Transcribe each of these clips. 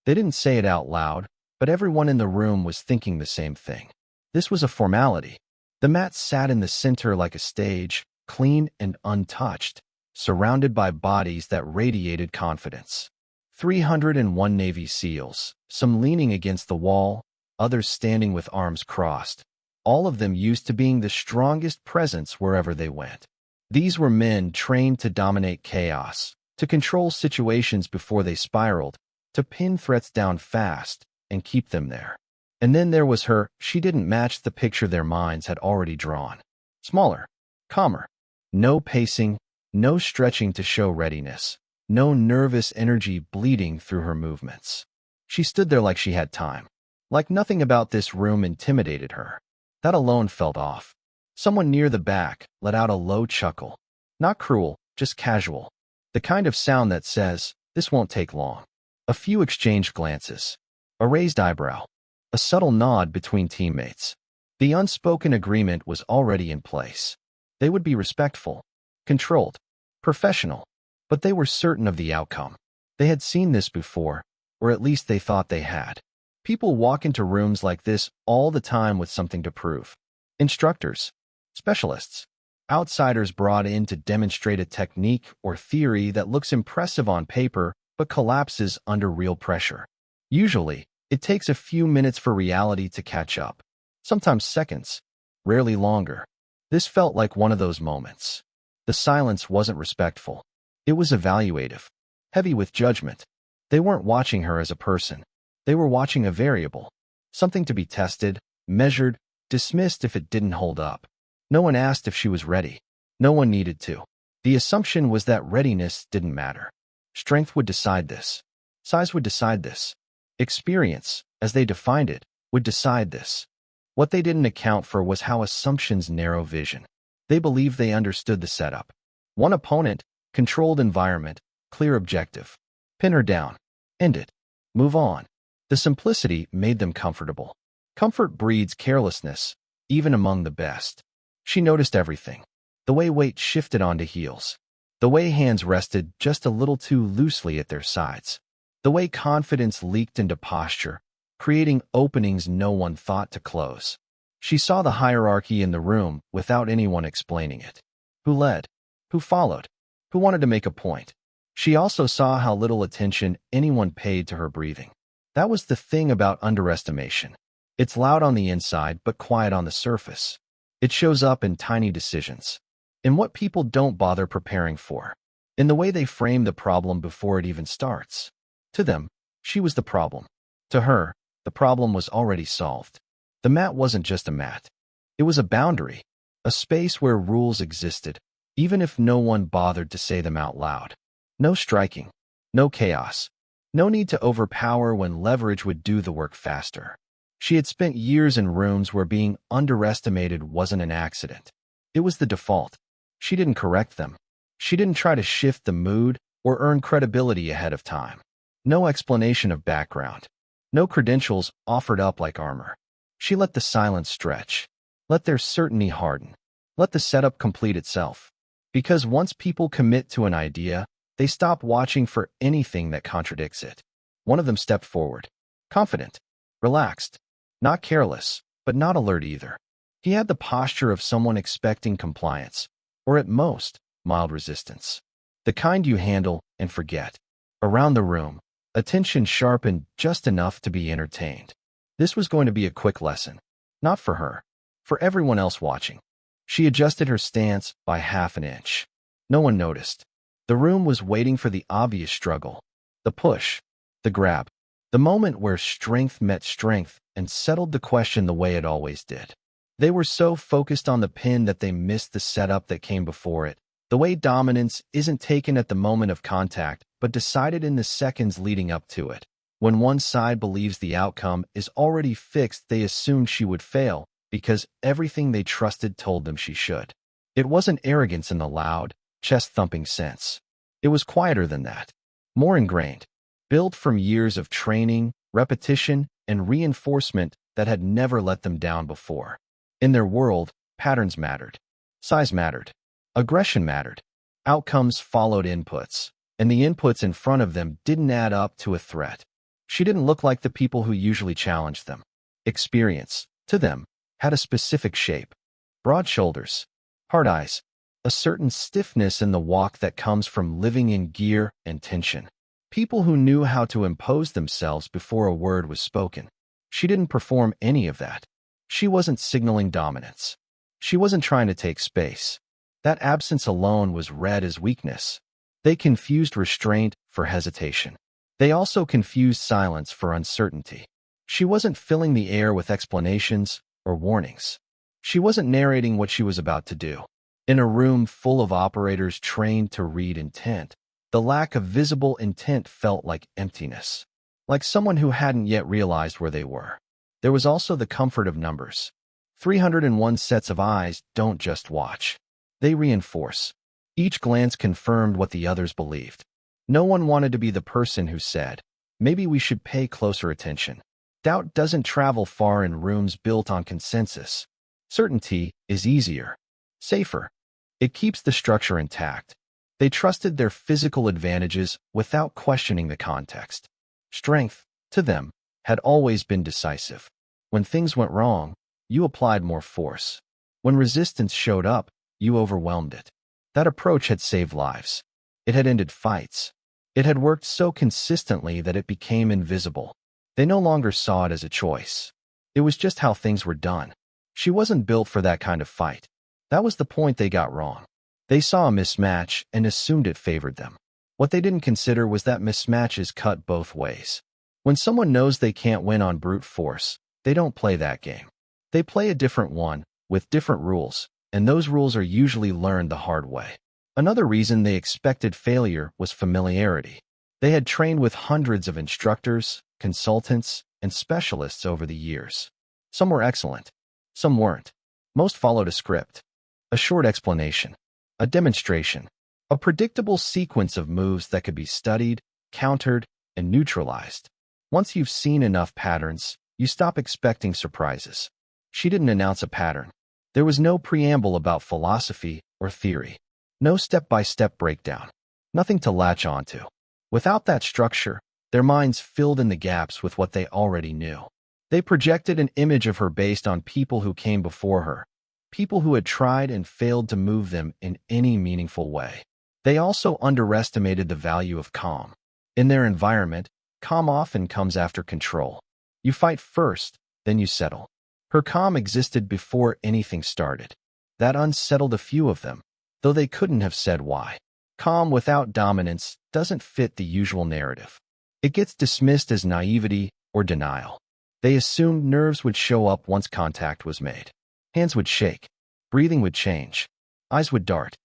They didn't say it out loud, but everyone in the room was thinking the same thing. This was a formality. The mat sat in the center like a stage, clean and untouched, surrounded by bodies that radiated confidence. 301 Navy SEALs, some leaning against the wall, others standing with arms crossed, all of them used to being the strongest presence wherever they went. These were men trained to dominate chaos, to control situations before they spiraled, to pin threats down fast and keep them there. And then there was her. She didn't match the picture their minds had already drawn. Smaller, calmer, no pacing, no stretching to show readiness, no nervous energy bleeding through her movements. She stood there like she had time, like nothing about this room intimidated her. That alone felt off. Someone near the back let out a low chuckle. Not cruel, just casual. The kind of sound that says, "This won't take long." A few exchanged glances. A raised eyebrow. A subtle nod between teammates. The unspoken agreement was already in place. They would be respectful, controlled, professional, but they were certain of the outcome. They had seen this before, or at least they thought they had. People walk into rooms like this all the time with something to prove. Instructors, specialists, outsiders brought in to demonstrate a technique or theory that looks impressive on paper but collapses under real pressure. Usually, it takes a few minutes for reality to catch up. Sometimes seconds, rarely longer. This felt like one of those moments. The silence wasn't respectful. It was evaluative, heavy with judgment. They weren't watching her as a person. They were watching a variable, something to be tested, measured, dismissed if it didn't hold up. No one asked if she was ready. No one needed to. The assumption was that readiness didn't matter. Strength would decide this. Size would decide this. Experience, as they defined it, would decide this. What they didn't account for was how assumptions narrow vision. They believed they understood the setup. One opponent, controlled environment, clear objective. Pin her down. End it. Move on. The simplicity made them comfortable. Comfort breeds carelessness, even among the best. She noticed everything. The way weight shifted onto heels. The way hands rested just a little too loosely at their sides. The way confidence leaked into posture, creating openings no one thought to close. She saw the hierarchy in the room without anyone explaining it. Who led? Who followed? Who wanted to make a point? She also saw how little attention anyone paid to her breathing. That was the thing about underestimation. It's loud on the inside but quiet on the surface. It shows up in tiny decisions, in what people don't bother preparing for, in the way they frame the problem before it even starts. To them, she was the problem. To her, the problem was already solved. The mat wasn't just a mat. It was a boundary, a space where rules existed, even if no one bothered to say them out loud. No striking, no chaos, no need to overpower when leverage would do the work faster. She had spent years in rooms where being underestimated wasn't an accident. It was the default. She didn't correct them. She didn't try to shift the mood or earn credibility ahead of time. No explanation of background. No credentials offered up like armor. She let the silence stretch. Let their certainty harden. Let the setup complete itself. Because once people commit to an idea, they stop watching for anything that contradicts it. One of them stepped forward. Confident. Relaxed. Not careless, but not alert either. He had the posture of someone expecting compliance, or at most, mild resistance. The kind you handle and forget. Around the room, attention sharpened just enough to be entertained. This was going to be a quick lesson. Not for her. For everyone else watching. She adjusted her stance by half an inch. No one noticed. The room was waiting for the obvious struggle. The push. The grab. The moment where strength met strength and settled the question the way it always did. They were so focused on the pin that they missed the setup that came before it. The way dominance isn't taken at the moment of contact, but decided in the seconds leading up to it. When one side believes the outcome is already fixed, they assumed she would fail because everything they trusted told them she should. It wasn't arrogance in the loud, chest-thumping sense. It was quieter than that. More ingrained. Built from years of training, repetition, and reinforcement that had never let them down before. In their world, patterns mattered. Size mattered. Aggression mattered. Outcomes followed inputs, and the inputs in front of them didn't add up to a threat. She didn't look like the people who usually challenged them. Experience, to them, had a specific shape. Broad shoulders, hard eyes, a certain stiffness in the walk that comes from living in gear and tension. People who knew how to impose themselves before a word was spoken. She didn't perform any of that. She wasn't signaling dominance. She wasn't trying to take space. That absence alone was read as weakness. They confused restraint for hesitation. They also confused silence for uncertainty. She wasn't filling the air with explanations or warnings. She wasn't narrating what she was about to do. In a room full of operators trained to read intent, the lack of visible intent felt like emptiness, like someone who hadn't yet realized where they were. There was also the comfort of numbers. 301 sets of eyes don't just watch. They reinforce. Each glance confirmed what the others believed. No one wanted to be the person who said, "Maybe we should pay closer attention." Doubt doesn't travel far in rooms built on consensus. Certainty is easier, safer. It keeps the structure intact. They trusted their physical advantages without questioning the context. Strength, to them, had always been decisive. When things went wrong, you applied more force. When resistance showed up, you overwhelmed it. That approach had saved lives. It had ended fights. It had worked so consistently that it became invisible. They no longer saw it as a choice. It was just how things were done. She wasn't built for that kind of fight. That was the point they got wrong. They saw a mismatch and assumed it favored them. What they didn't consider was that mismatches cut both ways. When someone knows they can't win on brute force, they don't play that game. They play a different one, with different rules, and those rules are usually learned the hard way. Another reason they expected failure was familiarity. They had trained with hundreds of instructors, consultants, and specialists over the years. Some were excellent. Some weren't. Most followed a script. A short explanation. A demonstration. A predictable sequence of moves that could be studied, countered, and neutralized. Once you've seen enough patterns, you stop expecting surprises. She didn't announce a pattern. There was no preamble about philosophy or theory. No step-by-step breakdown. Nothing to latch onto. Without that structure, their minds filled in the gaps with what they already knew. They projected an image of her based on people who came before her, people who had tried and failed to move them in any meaningful way. They also underestimated the value of calm. In their environment, calm often comes after control. You fight first, then you settle. Her calm existed before anything started. That unsettled a few of them, though they couldn't have said why. Calm without dominance doesn't fit the usual narrative. It gets dismissed as naivety or denial. They assumed nerves would show up once contact was made. Hands would shake. Breathing would change. Eyes would dart.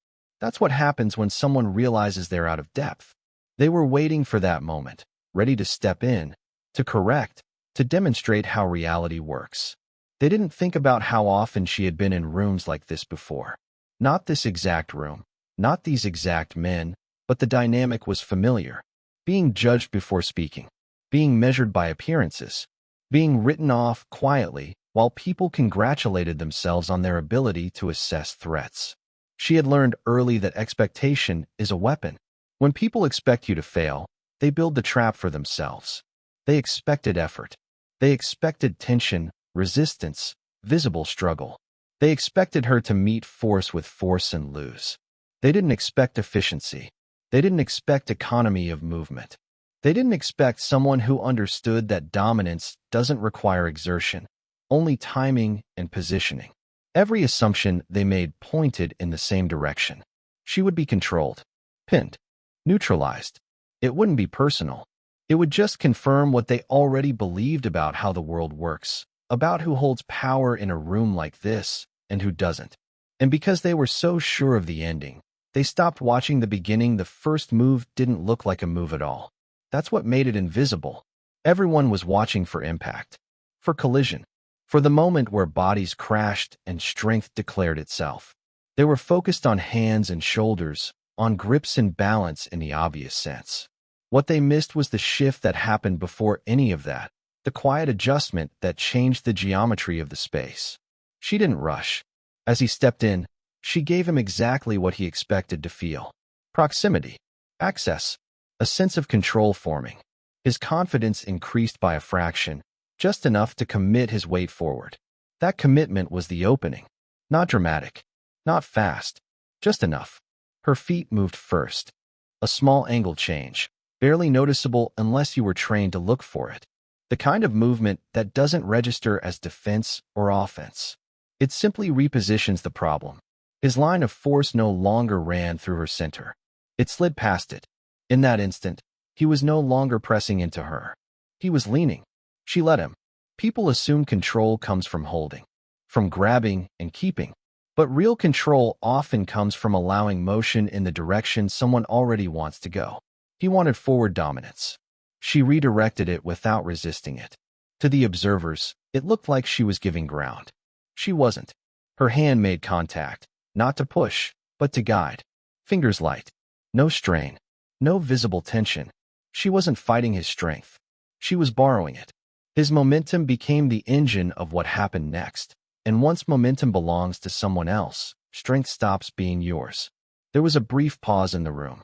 That's what happens when someone realizes they're out of depth. They were waiting for that moment, ready to step in, to correct, to demonstrate how reality works. They didn't think about how often she had been in rooms like this before. Not this exact room, not these exact men, but the dynamic was familiar. Being judged before speaking, being measured by appearances, being written off quietly while people congratulated themselves on their ability to assess threats. She had learned early that expectation is a weapon. When people expect you to fail, they build the trap for themselves. They expected effort. They expected tension, resistance, visible struggle. They expected her to meet force with force and lose. They didn't expect efficiency. They didn't expect economy of movement. They didn't expect someone who understood that dominance doesn't require exertion, only timing and positioning. Every assumption they made pointed in the same direction. She would be controlled, pinned, neutralized. It wouldn't be personal. It would just confirm what they already believed about how the world works, about who holds power in a room like this and who doesn't. And because they were so sure of the ending, they stopped watching the beginning. The first move didn't look like a move at all. That's what made it invisible. Everyone was watching for impact, for collision, for the moment where bodies crashed and strength declared itself. They were focused on hands and shoulders, on grips and balance in the obvious sense. What they missed was the shift that happened before any of that, the quiet adjustment that changed the geometry of the space. She didn't rush. As he stepped in, she gave him exactly what he expected to feel. Proximity, access, a sense of control forming. His confidence increased by a fraction, just enough to commit his weight forward. That commitment was the opening. Not dramatic, not fast, just enough. Her feet moved first. A small angle change, barely noticeable unless you were trained to look for it. The kind of movement that doesn't register as defense or offense. It simply repositions the problem. His line of force no longer ran through her center. It slid past it. In that instant, he was no longer pressing into her. He was leaning. She let him. People assume control comes from holding, from grabbing and keeping. But real control often comes from allowing motion in the direction someone already wants to go. He wanted forward dominance. She redirected it without resisting it. To the observers, it looked like she was giving ground. She wasn't. Her hand made contact, not to push, but to guide. Fingers light. No strain. No visible tension. She wasn't fighting his strength. She was borrowing it. His momentum became the engine of what happened next. And once momentum belongs to someone else, strength stops being yours. There was a brief pause in the room.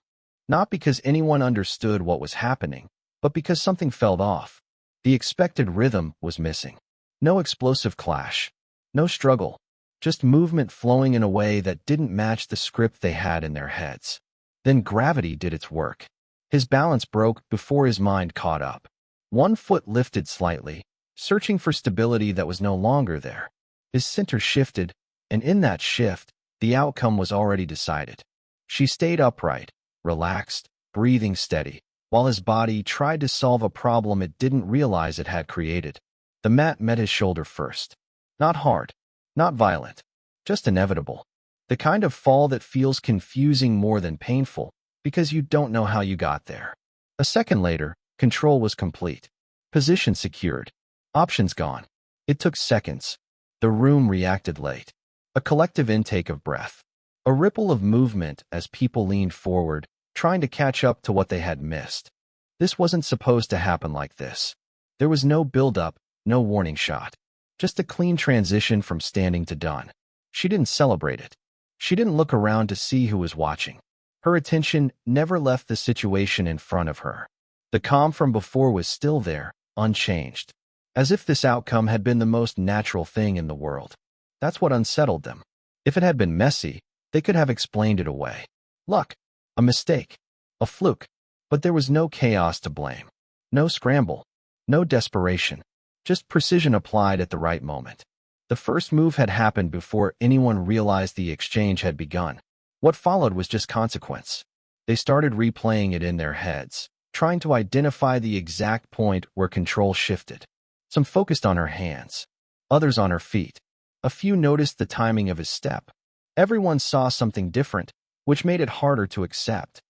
Not because anyone understood what was happening, but because something fell off. The expected rhythm was missing. No explosive clash. No struggle. Just movement flowing in a way that didn't match the script they had in their heads. Then gravity did its work. His balance broke before his mind caught up. One foot lifted slightly, searching for stability that was no longer there. His center shifted, and in that shift, the outcome was already decided. She stayed upright, relaxed, breathing steady, while his body tried to solve a problem it didn't realize it had created. The mat met his shoulder first. Not hard, not violent, just inevitable. The kind of fall that feels confusing more than painful, because you don't know how you got there. A second later, control was complete. Position secured. Options gone. It took seconds. The room reacted late. A collective intake of breath. A ripple of movement as people leaned forward, trying to catch up to what they had missed. This wasn't supposed to happen like this. There was no build-up, no warning shot. Just a clean transition from standing to done. She didn't celebrate it. She didn't look around to see who was watching. Her attention never left the situation in front of her. The calm from before was still there, unchanged. As if this outcome had been the most natural thing in the world. That's what unsettled them. If it had been messy, they could have explained it away. Luck. A mistake. A fluke. But there was no chaos to blame. No scramble. No desperation. Just precision applied at the right moment. The first move had happened before anyone realized the exchange had begun. What followed was just consequence. They started replaying it in their heads, trying to identify the exact point where control shifted. Some focused on her hands, others on her feet. A few noticed the timing of his step. Everyone saw something different, which made it harder to accept.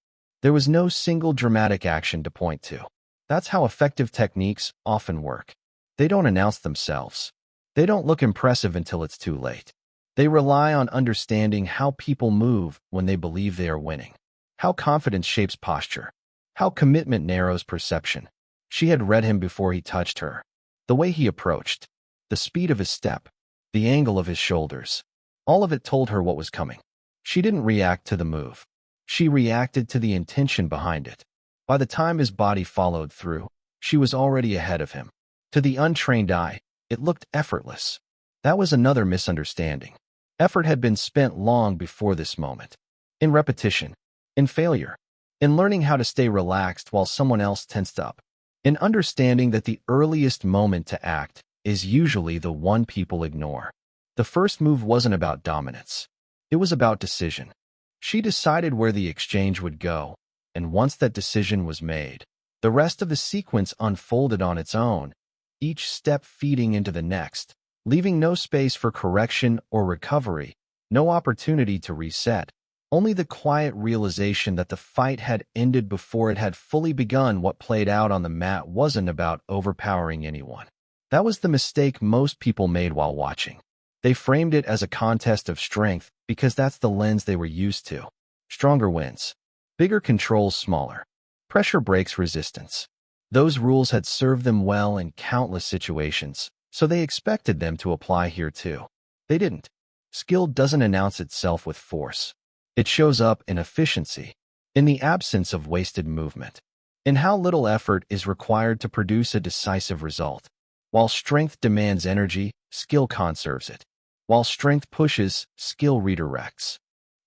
There was no single dramatic action to point to. That's how effective techniques often work. They don't announce themselves. They don't look impressive until it's too late. They rely on understanding how people move when they believe they are winning. How confidence shapes posture. How commitment narrows perception. She had read him before he touched her. The way he approached, the speed of his step, the angle of his shoulders. All of it told her what was coming. She didn't react to the move. She reacted to the intention behind it. By the time his body followed through, she was already ahead of him. To the untrained eye, it looked effortless. That was another misunderstanding. Effort had been spent long before this moment. In repetition, in failure, in learning how to stay relaxed while someone else tensed up, in understanding that the earliest moment to act is usually the one people ignore. The first move wasn't about dominance. It was about decision. She decided where the exchange would go, and once that decision was made, the rest of the sequence unfolded on its own, each step feeding into the next, leaving no space for correction or recovery, no opportunity to reset, only the quiet realization that the fight had ended before it had fully begun. What played out on the mat wasn't about overpowering anyone. That was the mistake most people made while watching. They framed it as a contest of strength because that's the lens they were used to. Stronger wins. Bigger controls smaller. Pressure breaks resistance. Those rules had served them well in countless situations, so they expected them to apply here too. They didn't. Skill doesn't announce itself with force. It shows up in efficiency, in the absence of wasted movement. and how little effort is required to produce a decisive result. While strength demands energy, skill conserves it. While strength pushes, skill redirects.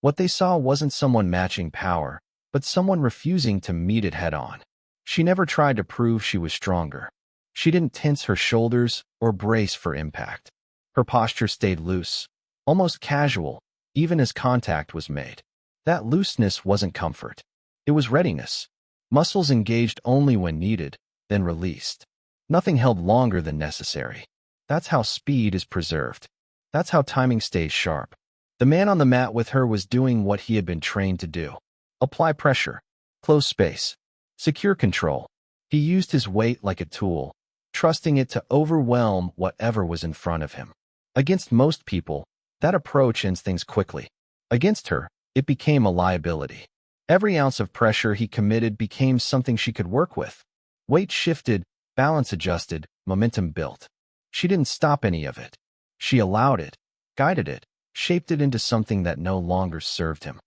What they saw wasn't someone matching power, but someone refusing to meet it head-on. She never tried to prove she was stronger. She didn't tense her shoulders or brace for impact. Her posture stayed loose, almost casual, even as contact was made. That looseness wasn't comfort. It was readiness. Muscles engaged only when needed, then released. Nothing held longer than necessary. That's how speed is preserved. That's how timing stays sharp. The man on the mat with her was doing what he had been trained to do. Apply pressure, close space, secure control. He used his weight like a tool, trusting it to overwhelm whatever was in front of him. Against most people, that approach ends things quickly. Against her, it became a liability. Every ounce of pressure he committed became something she could work with. Weight shifted, balance adjusted, momentum built. She didn't stop any of it. She allowed it, guided it, shaped it into something that no longer served him.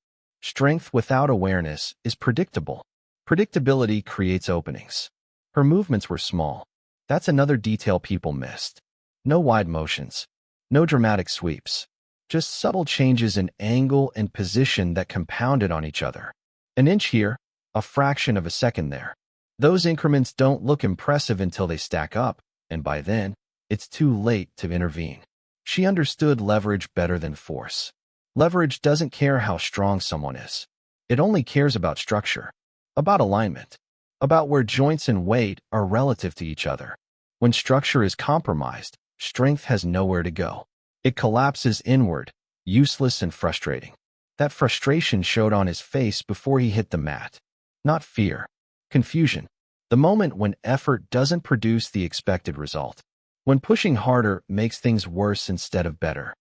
Strength without awareness is predictable. Predictability creates openings. Her movements were small. That's another detail people missed. No wide motions. No dramatic sweeps. Just subtle changes in angle and position that compounded on each other. An inch here, a fraction of a second there. Those increments don't look impressive until they stack up, and by then, it's too late to intervene. She understood leverage better than force. Leverage doesn't care how strong someone is. It only cares about structure, about alignment, about where joints and weight are relative to each other. When structure is compromised, strength has nowhere to go. It collapses inward, useless and frustrating. That frustration showed on his face before he hit the mat. Not fear, confusion. The moment when effort doesn't produce the expected result. When pushing harder makes things worse instead of better.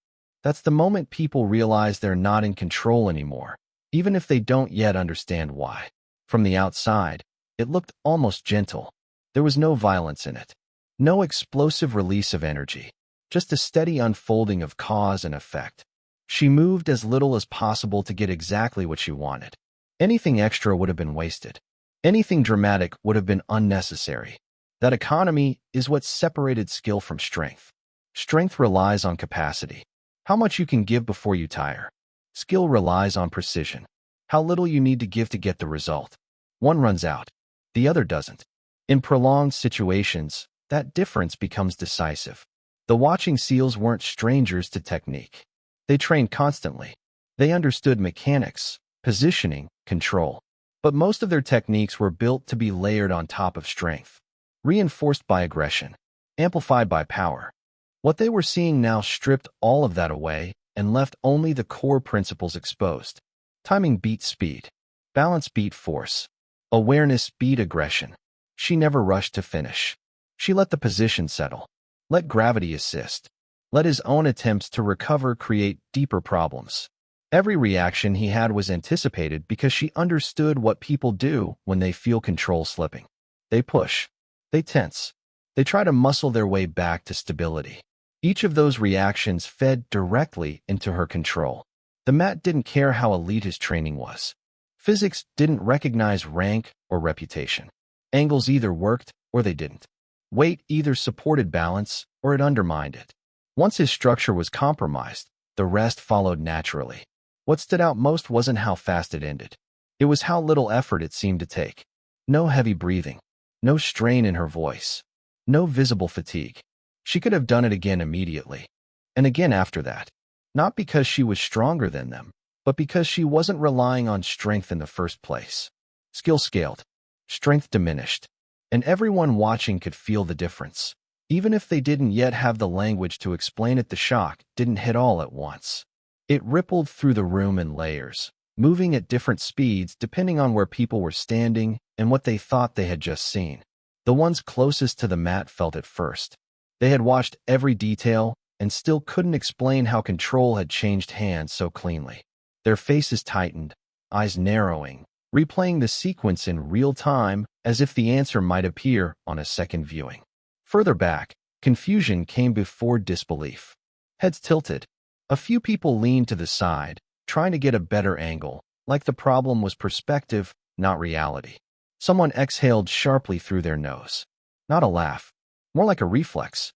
That's the moment people realize they're not in control anymore, even if they don't yet understand why. From the outside, it looked almost gentle. There was no violence in it. No explosive release of energy. Just a steady unfolding of cause and effect. She moved as little as possible to get exactly what she wanted. Anything extra would have been wasted. Anything dramatic would have been unnecessary. That economy is what separated skill from strength. Strength relies on capacity. How much you can give before you tire. Skill relies on precision. How little you need to give to get the result. One runs out. The other doesn't. In prolonged situations, that difference becomes decisive. The watching seals weren't strangers to technique. They trained constantly. They understood mechanics, positioning, control. But most of their techniques were built to be layered on top of strength. Reinforced by aggression. Amplified by power. What they were seeing now stripped all of that away and left only the core principles exposed. Timing beat speed. Balance beat force. Awareness beat aggression. She never rushed to finish. She let the position settle. Let gravity assist. Let his own attempts to recover create deeper problems. Every reaction he had was anticipated because she understood what people do when they feel control slipping. They push. They tense. They try to muscle their way back to stability. Each of those reactions fed directly into her control. The mat didn't care how elite his training was. Physics didn't recognize rank or reputation. Angles either worked or they didn't. Weight either supported balance or it undermined it. Once his structure was compromised, the rest followed naturally. What stood out most wasn't how fast it ended. It was how little effort it seemed to take. No heavy breathing. No strain in her voice. No visible fatigue. She could have done it again immediately. And again after that. Not because she was stronger than them, but because she wasn't relying on strength in the first place. Skill scaled. Strength diminished. And everyone watching could feel the difference. Even if they didn't yet have the language to explain it, the shock didn't hit all at once. It rippled through the room in layers, moving at different speeds depending on where people were standing and what they thought they had just seen. The ones closest to the mat felt it first. They had watched every detail and still couldn't explain how control had changed hands so cleanly. Their faces tightened, eyes narrowing, replaying the sequence in real time as if the answer might appear on a second viewing. Further back, confusion came before disbelief. Heads tilted. A few people leaned to the side, trying to get a better angle, like the problem was perspective, not reality. Someone exhaled sharply through their nose. Not a laugh, more like a reflex.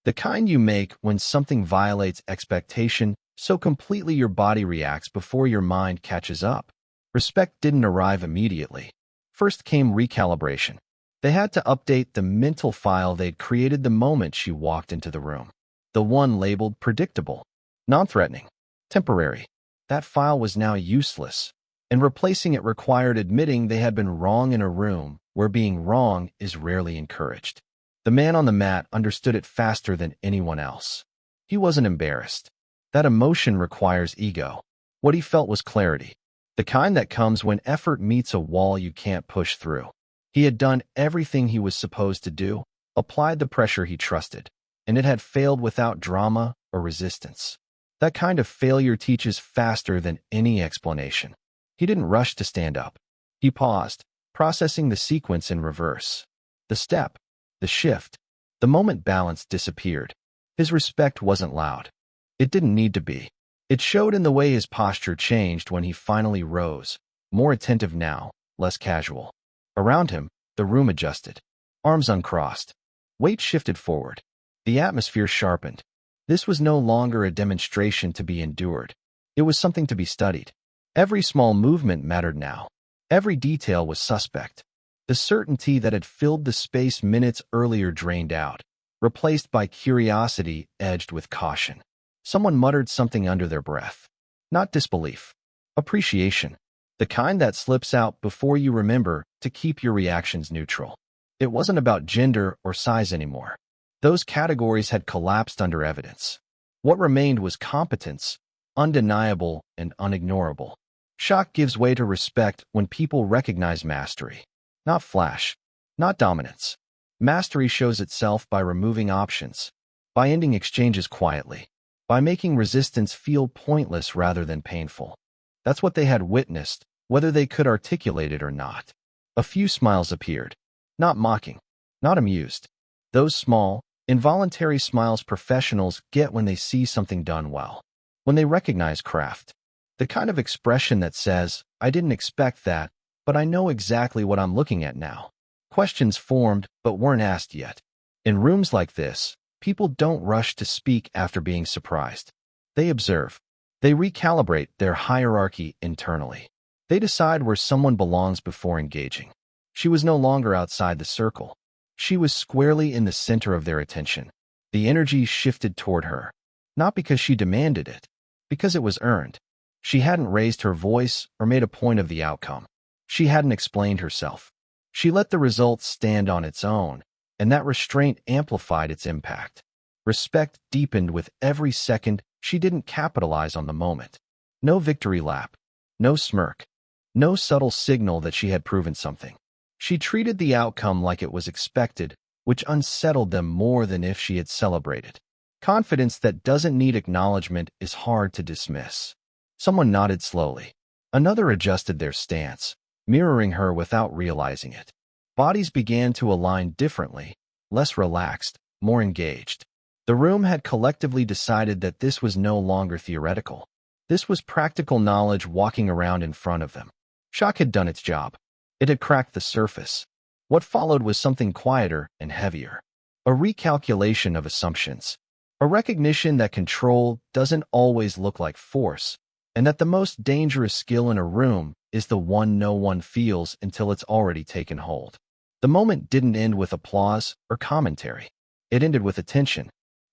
The kind you make when something violates expectation so completely your body reacts before your mind catches up. Respect didn't arrive immediately. First came recalibration. They had to update the mental file they'd created the moment she walked into the room. The one labeled predictable, non-threatening, temporary. That file was now useless, and replacing it required admitting they had been wrong in a room where being wrong is rarely encouraged. The man on the mat understood it faster than anyone else. He wasn't embarrassed. That emotion requires ego. What he felt was clarity, the kind that comes when effort meets a wall you can't push through. He had done everything he was supposed to do, applied the pressure he trusted, and it had failed without drama or resistance. That kind of failure teaches faster than any explanation. He didn't rush to stand up. He paused, processing the sequence in reverse. The step, the shift, the moment balance disappeared. His respect wasn't loud. It didn't need to be. It showed in the way his posture changed when he finally rose, more attentive now, less casual. Around him, the room adjusted. Arms uncrossed. Weight shifted forward. The atmosphere sharpened. This was no longer a demonstration to be endured. It was something to be studied. Every small movement mattered now. Every detail was suspect. The certainty that had filled the space minutes earlier drained out, replaced by curiosity edged with caution. Someone muttered something under their breath. Not disbelief. Appreciation. The kind that slips out before you remember to keep your reactions neutral. It wasn't about gender or size anymore. Those categories had collapsed under evidence. What remained was competence, undeniable and unignorable. Shock gives way to respect when people recognize mastery. Not flash, not dominance. Mastery shows itself by removing options, by ending exchanges quietly, by making resistance feel pointless rather than painful. That's what they had witnessed, whether they could articulate it or not. A few smiles appeared. Not mocking, not amused. Those small, involuntary smiles professionals get when they see something done well, when they recognize craft. The kind of expression that says, I didn't expect that, but I know exactly what I'm looking at now. Questions formed but weren't asked yet. In rooms like this, people don't rush to speak after being surprised. They observe. They recalibrate their hierarchy internally. They decide where someone belongs before engaging. She was no longer outside the circle. She was squarely in the center of their attention. The energy shifted toward her, not because she demanded it, because it was earned. She hadn't raised her voice or made a point of the outcome. She hadn't explained herself. She let the result stand on its own, and that restraint amplified its impact. Respect deepened with every second she didn't capitalize on the moment. No victory lap, no smirk, no subtle signal that she had proven something. She treated the outcome like it was expected, which unsettled them more than if she had celebrated. Confidence that doesn't need acknowledgement is hard to dismiss. Someone nodded slowly. Another adjusted their stance, mirroring her without realizing it. Bodies began to align differently, less relaxed, more engaged. The room had collectively decided that this was no longer theoretical. This was practical knowledge walking around in front of them. Shock had done its job. It had cracked the surface. What followed was something quieter and heavier. A recalculation of assumptions. A recognition that control doesn't always look like force, and that the most dangerous skill in a room is the one no one feels until it's already taken hold. The moment didn't end with applause or commentary. It ended with attention.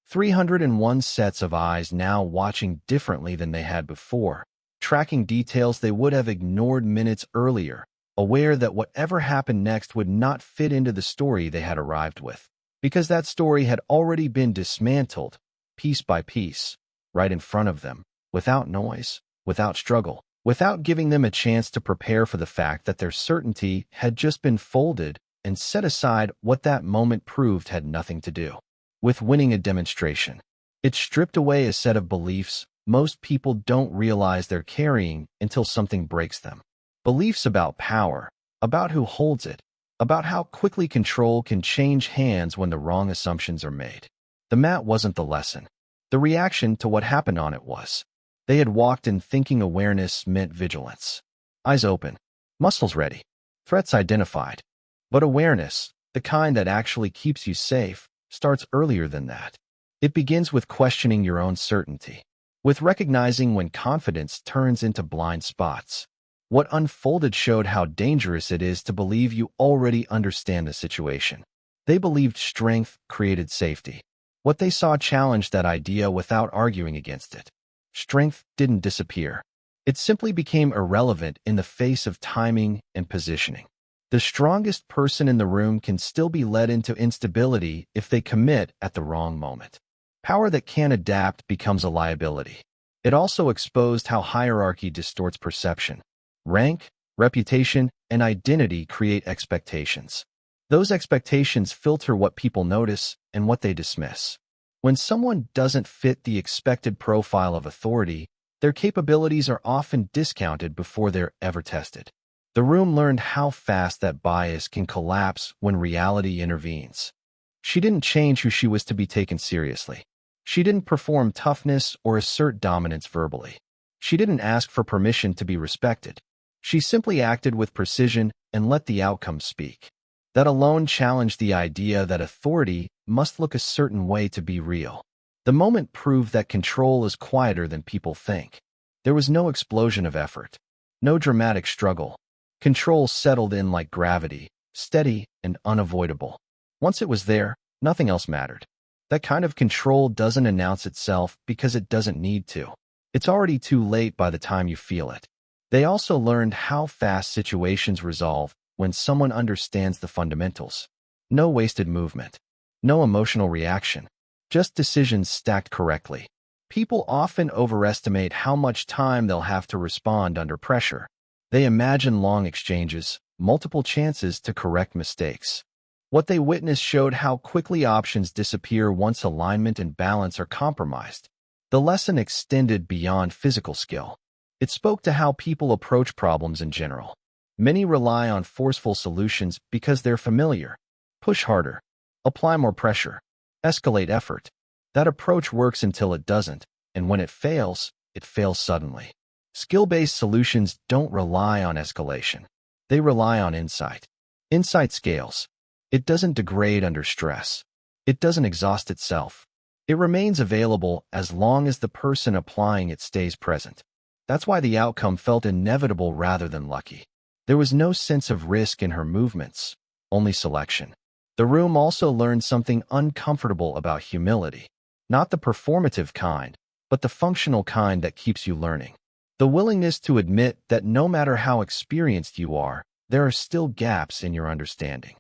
301 sets of eyes now watching differently than they had before, tracking details they would have ignored minutes earlier, aware that whatever happened next would not fit into the story they had arrived with, because that story had already been dismantled, piece by piece, right in front of them, without noise, without struggle, without giving them a chance to prepare for the fact that their certainty had just been folded and set aside. What that moment proved had nothing to do with winning a demonstration. It stripped away a set of beliefs most people don't realize they're carrying until something breaks them. Beliefs about power, about who holds it, about how quickly control can change hands when the wrong assumptions are made. The mat wasn't the lesson. The reaction to what happened on it was. They had walked in thinking awareness meant vigilance. Eyes open, muscles ready. Threats identified. But awareness, the kind that actually keeps you safe, starts earlier than that. It begins with questioning your own certainty, with recognizing when confidence turns into blind spots. What unfolded showed how dangerous it is to believe you already understand the situation. They believed strength created safety. What they saw challenged that idea without arguing against it. Strength didn't disappear. It simply became irrelevant in the face of timing and positioning. The strongest person in the room can still be led into instability if they commit at the wrong moment. Power that can't adapt becomes a liability. It also exposed how hierarchy distorts perception. Rank, reputation, and identity create expectations. Those expectations filter what people notice and what they dismiss. When someone doesn't fit the expected profile of authority, their capabilities are often discounted before they're ever tested. The room learned how fast that bias can collapse when reality intervenes. She didn't change who she was to be taken seriously. She didn't perform toughness or assert dominance verbally. She didn't ask for permission to be respected. She simply acted with precision and let the outcome speak. That alone challenged the idea that authority must look a certain way to be real. The moment proved that control is quieter than people think. There was no explosion of effort, no dramatic struggle. Control settled in like gravity, steady and unavoidable. Once it was there, nothing else mattered. That kind of control doesn't announce itself because it doesn't need to. It's already too late by the time you feel it. They also learned how fast situations resolve when someone understands the fundamentals. No wasted movement. No emotional reaction. Just decisions stacked correctly. People often overestimate how much time they'll have to respond under pressure. They imagine long exchanges, multiple chances to correct mistakes. What they witnessed showed how quickly options disappear once alignment and balance are compromised. The lesson extended beyond physical skill. It spoke to how people approach problems in general. Many rely on forceful solutions because they're familiar. Push harder. Apply more pressure. Escalate effort. That approach works until it doesn't, and when it fails suddenly. Skill-based solutions don't rely on escalation. They rely on insight. Insight scales. It doesn't degrade under stress. It doesn't exhaust itself. It remains available as long as the person applying it stays present. That's why the outcome felt inevitable rather than lucky. There was no sense of risk in her movements, only selection. The room also learned something uncomfortable about humility. Not the performative kind, but the functional kind that keeps you learning. The willingness to admit that no matter how experienced you are, there are still gaps in your understanding.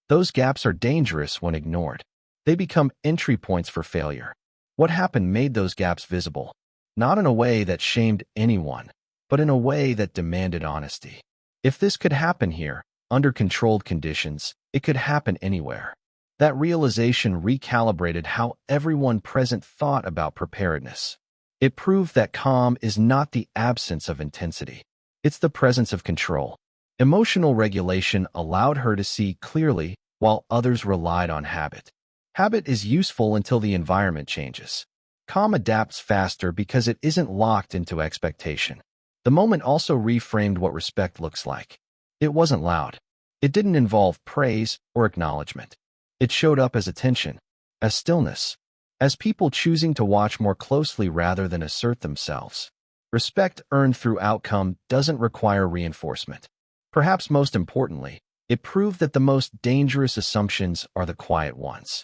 Those gaps are dangerous when ignored. They become entry points for failure. What happened made those gaps visible, not in a way that shamed anyone, but in a way that demanded honesty. If this could happen here, under controlled conditions, it could happen anywhere. That realization recalibrated how everyone present thought about preparedness. It proved that calm is not the absence of intensity. It's the presence of control. Emotional regulation allowed her to see clearly while others relied on habit. Habit is useful until the environment changes. Calm adapts faster because it isn't locked into expectation. The moment also reframed what respect looks like. It wasn't loud. It didn't involve praise or acknowledgement. It showed up as attention, as stillness, as people choosing to watch more closely rather than assert themselves. Respect earned through outcome doesn't require reinforcement. Perhaps most importantly, it proved that the most dangerous assumptions are the quiet ones.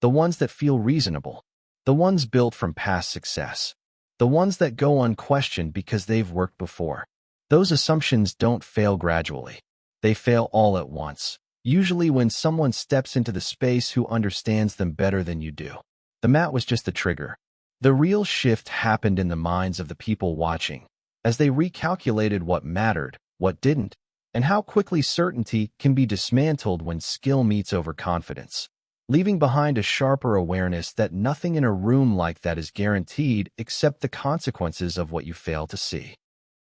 The ones that feel reasonable. The ones built from past success. The ones that go unquestioned because they've worked before. Those assumptions don't fail gradually. They fail all at once, usually when someone steps into the space who understands them better than you do. The mat was just the trigger. The real shift happened in the minds of the people watching, as they recalculated what mattered, what didn't, and how quickly certainty can be dismantled when skill meets overconfidence, leaving behind a sharper awareness that nothing in a room like that is guaranteed except the consequences of what you fail to see.